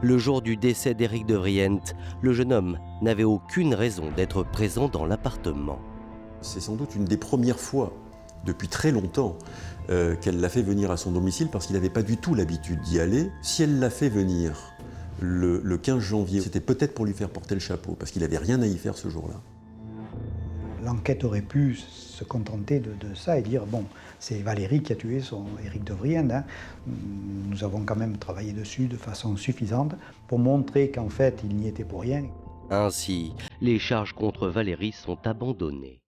Le jour du décès d'Éric de Vriend, le jeune homme n'avait aucune raison d'être présent dans l'appartement. C'est sans doute une des premières fois, depuis très longtemps, qu'elle l'a fait venir à son domicile parce qu'il n'avait pas du tout l'habitude d'y aller. Si elle l'a fait venir le 15 janvier, c'était peut-être pour lui faire porter le chapeau, parce qu'il n'avait rien à y faire ce jour-là. L'enquête aurait pu se contenter de ça et dire, bon, c'est Valérie qui a tué son Éric de Vriend. Hein. Nous avons quand même travaillé dessus de façon suffisante pour montrer qu'en fait, il n'y était pour rien. Ainsi, les charges contre Valérie sont abandonnées.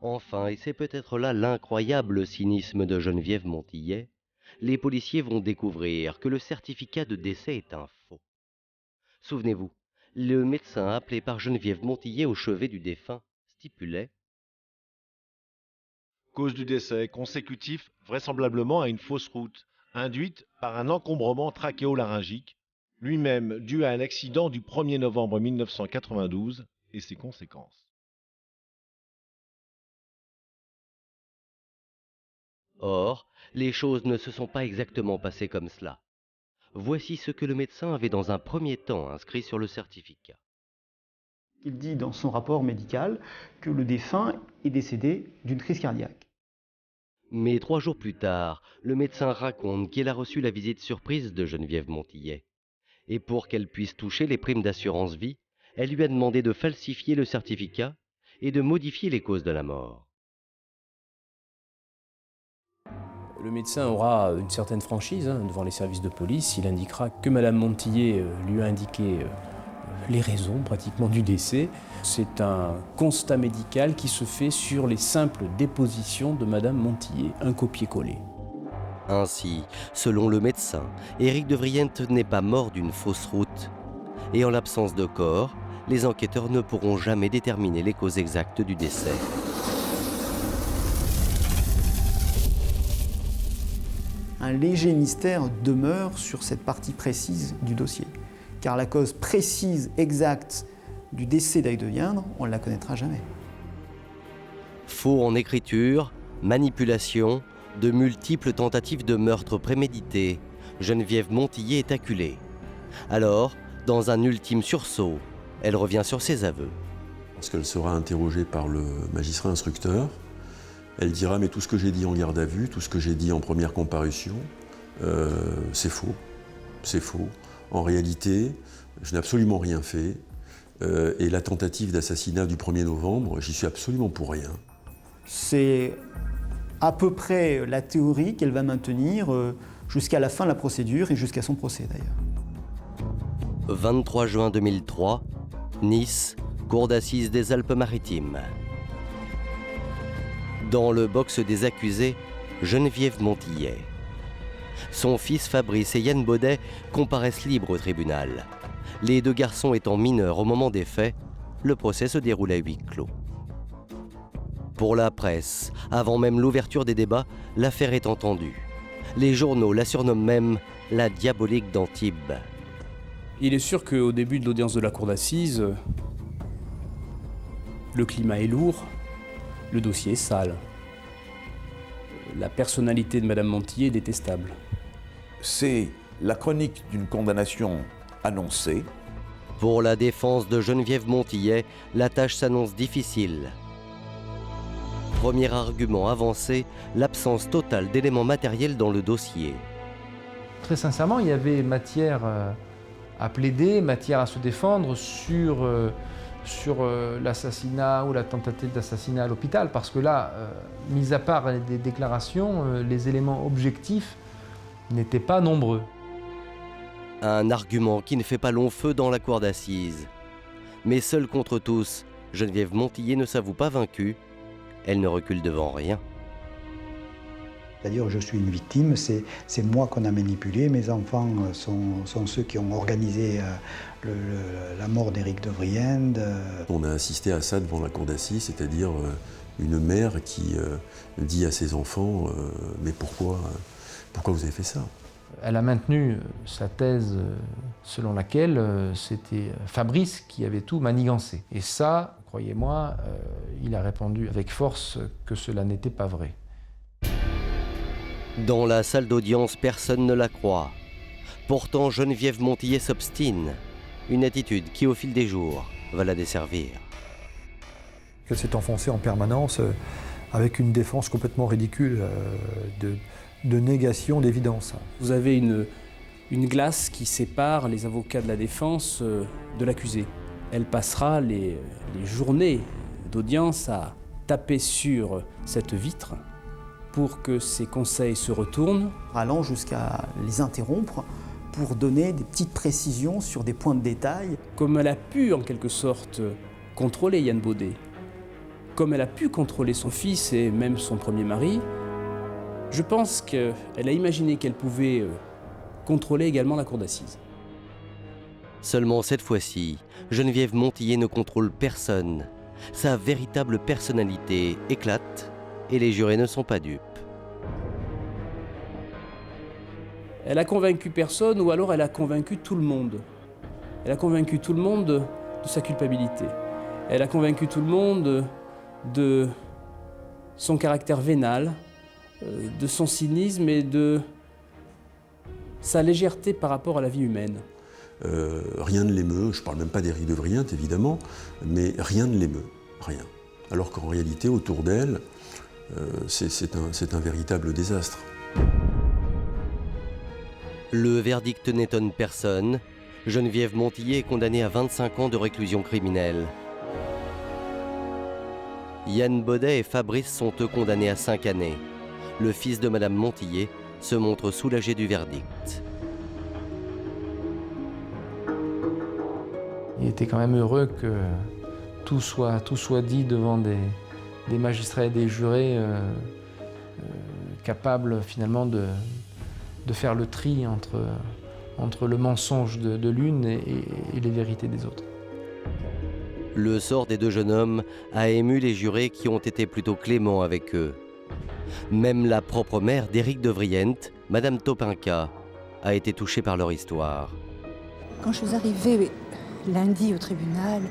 Enfin, et c'est peut-être là l'incroyable cynisme de Geneviève Montillet, les policiers vont découvrir que le certificat de décès est un faux. Souvenez-vous, le médecin appelé par Geneviève Montillet au chevet du défunt stipulait Cause du décès consécutif vraisemblablement à une fausse route, induite par un encombrement trachéolaryngique, lui-même dû à un accident du 1er novembre 1992 et ses conséquences. Or, les choses ne se sont pas exactement passées comme cela. Voici ce que le médecin avait dans un premier temps inscrit sur le certificat. Il dit dans son rapport médical que le défunt est décédé d'une crise cardiaque. Mais 3 jours plus tard, le médecin raconte qu'il a reçu la visite surprise de Geneviève Montillet. Et pour qu'elle puisse toucher les primes d'assurance vie, elle lui a demandé de falsifier le certificat et de modifier les causes de la mort. Le médecin aura une certaine franchise devant les services de police. Il indiquera que Madame Montillet lui a indiqué les raisons pratiquement du décès. C'est un constat médical qui se fait sur les simples dépositions de Madame Montillet, un copier-coller. Ainsi, selon le médecin, Éric de Vriente n'est pas mort d'une fausse route. Et en l'absence de corps, les enquêteurs ne pourront jamais déterminer les causes exactes du décès. Un léger mystère demeure sur cette partie précise du dossier, car la cause précise, exacte du décès d'Éric de Vriente, on ne la connaîtra jamais. Faux en écriture, manipulation, de multiples tentatives de meurtre prémédité, Geneviève Montillet est acculée. Alors, dans un ultime sursaut, elle revient sur ses aveux. Lorsqu'elle sera interrogée par le magistrat instructeur, elle dira « mais tout ce que j'ai dit en garde à vue, tout ce que j'ai dit en première comparution, c'est faux, c'est faux. En réalité, je n'ai absolument rien fait, et la tentative d'assassinat du 1er novembre, j'y suis absolument pour rien. » C'est à peu près la théorie qu'elle va maintenir jusqu'à la fin de la procédure et jusqu'à son procès d'ailleurs. 23 juin 2003, Nice, cour d'assises des Alpes-Maritimes. Dans le box des accusés, Geneviève Montillet. Son fils Fabrice et Yann Baudet comparaissent libres au tribunal. Les 2 garçons étant mineurs au moment des faits, le procès se déroule à huis clos. Pour la presse, avant même l'ouverture des débats, l'affaire est entendue. Les journaux la surnomment même la diabolique d'Antibes. Il est sûr qu'au début de l'audience de la cour d'assises, le climat est lourd, le dossier est sale. La personnalité de Madame Montillet est détestable. C'est la chronique d'une condamnation annoncée. Pour la défense de Geneviève Montillet, la tâche s'annonce difficile. Premier argument avancé, l'absence totale d'éléments matériels dans le dossier. Très sincèrement, il y avait matière à plaider, matière à se défendre sur l'assassinat ou la tentative d'assassinat à l'hôpital, parce que là, mis à part des déclarations, les éléments objectifs n'étaient pas nombreux. Un argument qui ne fait pas long feu dans la cour d'assises. Mais seule contre tous, Geneviève Montillet ne s'avoue pas vaincue. Elle ne recule devant rien. C'est-à-dire, je suis une victime, c'est moi qu'on a manipulé, mes enfants sont ceux qui ont organisé la mort d'Éric de Vriente. On a assisté à ça devant la cour d'assises, c'est-à-dire une mère qui dit à ses enfants « mais pourquoi vous avez fait ça ?» Elle a maintenu sa thèse selon laquelle c'était Fabrice qui avait tout manigancé. Et ça, croyez-moi, il a répondu avec force que cela n'était pas vrai. Dans la salle d'audience, personne ne la croit. Pourtant, Geneviève Montillet s'obstine. Une attitude qui, au fil des jours, va la desservir. Elle s'est enfoncée en permanence avec une défense complètement ridicule de négation d'évidence. Vous avez une glace qui sépare les avocats de la défense de l'accusé. Elle passera les journées d'audience à taper sur cette vitre pour que ses conseils se retournent. Allant jusqu'à les interrompre pour donner des petites précisions sur des points de détail. Comme elle a pu, en quelque sorte, contrôler Yann Baudet, comme elle a pu contrôler son fils et même son premier mari, je pense qu'elle a imaginé qu'elle pouvait contrôler également la cour d'assises. Seulement cette fois-ci, Geneviève Montillet ne contrôle personne. Sa véritable personnalité éclate et les jurés ne sont pas dupes. Elle a convaincu personne, ou alors elle a convaincu tout le monde. Elle a convaincu tout le monde de sa culpabilité. Elle a convaincu tout le monde de son caractère vénal, de son cynisme et de sa légèreté par rapport à la vie humaine. Rien ne l'émeut, je ne parle même pas d'Éric de Vriente évidemment, mais rien ne l'émeut, rien. Alors qu'en réalité, autour d'elle, c'est un véritable désastre. Le verdict n'étonne personne. Geneviève Montillet est condamnée à 25 ans de réclusion criminelle. Yann Baudet et Fabrice sont eux condamnés à 5 années. Le fils de Madame Montillet se montre soulagé du verdict. Il était quand même heureux que tout soit dit devant des magistrats et des jurés capables finalement de faire le tri entre le mensonge de l'une et les vérités des autres. Le sort des deux jeunes hommes a ému les jurés qui ont été plutôt cléments avec eux. Même la propre mère d'Éric de Vriente, Madame Topinka, a été touchée par leur histoire. Quand je suis arrivée lundi au tribunal,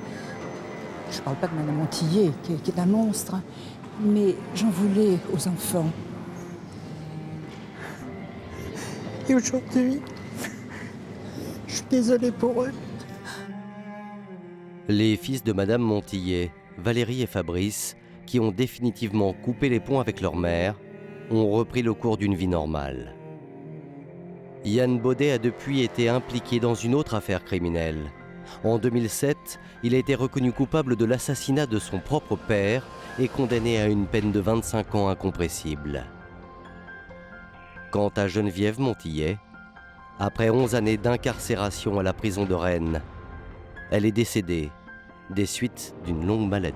je ne parle pas de Madame Montillet, qui est un monstre, mais j'en voulais aux enfants. Et aujourd'hui, je suis désolée pour eux. Les fils de Madame Montillet, Valérie et Fabrice, qui ont définitivement coupé les ponts avec leur mère, ont repris le cours d'une vie normale. Yann Baudet a depuis été impliqué dans une autre affaire criminelle. En 2007, il a été reconnu coupable de l'assassinat de son propre père et condamné à une peine de 25 ans incompressible. Quant à Geneviève Montillet, après 11 années d'incarcération à la prison de Rennes, elle est décédée des suites d'une longue maladie.